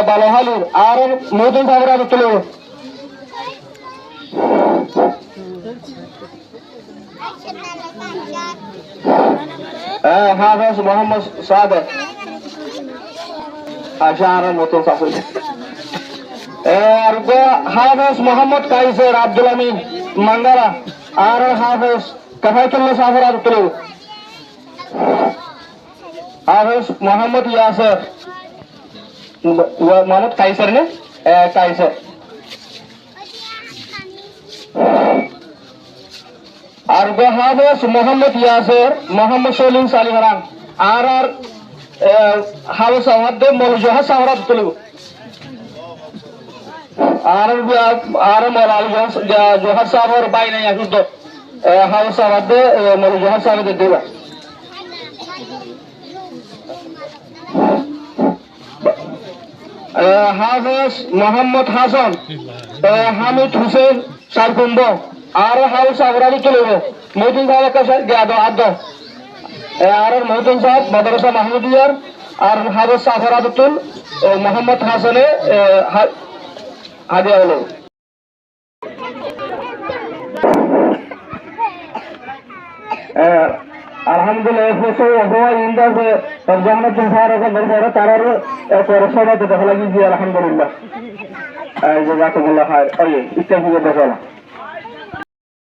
বালহালুর আর মহদিন সাহেবের হাতে তুলে হাফেজ মোহাম্মদ সাদেক আর মতন সাফল হাফেজ মোহাম্মদ কাইসের আব্দুল আমিন মাঙ্গারা আর হাফেজ কাফায়তুল্লাহ সাহেবের হাতে তুলে হাফেজ মোহাম্মদ ইয়াসের মোহাম্মদ কাইসের ने কাইসের আর হাফেজ মোহাম্মদ ইয়াসের মোহাম্মদ সলিম সালিহরান আর হাফেজ আহমদ মৌজুহা সাহরাত তুলু আর মৌলানা জোহর সাহেবের বাই নাই এখন তো হাফেজ আহমদ মৌলানা জোহর সাহেবের দেবা হাফেজ মোহাম্মদ হাসান হামিদ হুসেন সারকুম্ব আর হাউস আবরারি তুলব মহদিন সাহেব কাছে আদ আর মহদিন সাহেব মাদ্রাসা মাহমুদিয়ার আর হাফেজ সাফরাতুল মোহাম্মদ হাসানে হাদিয়া হলো আলহামদুলিল্লাহ ইন্দাজ রমজানের দিন তারার পরশাবাদ দেখা লাগি আলহামদুলিল্লাহ জাযাকুমুল্লাহ খায়র ইত্যাদি দেখা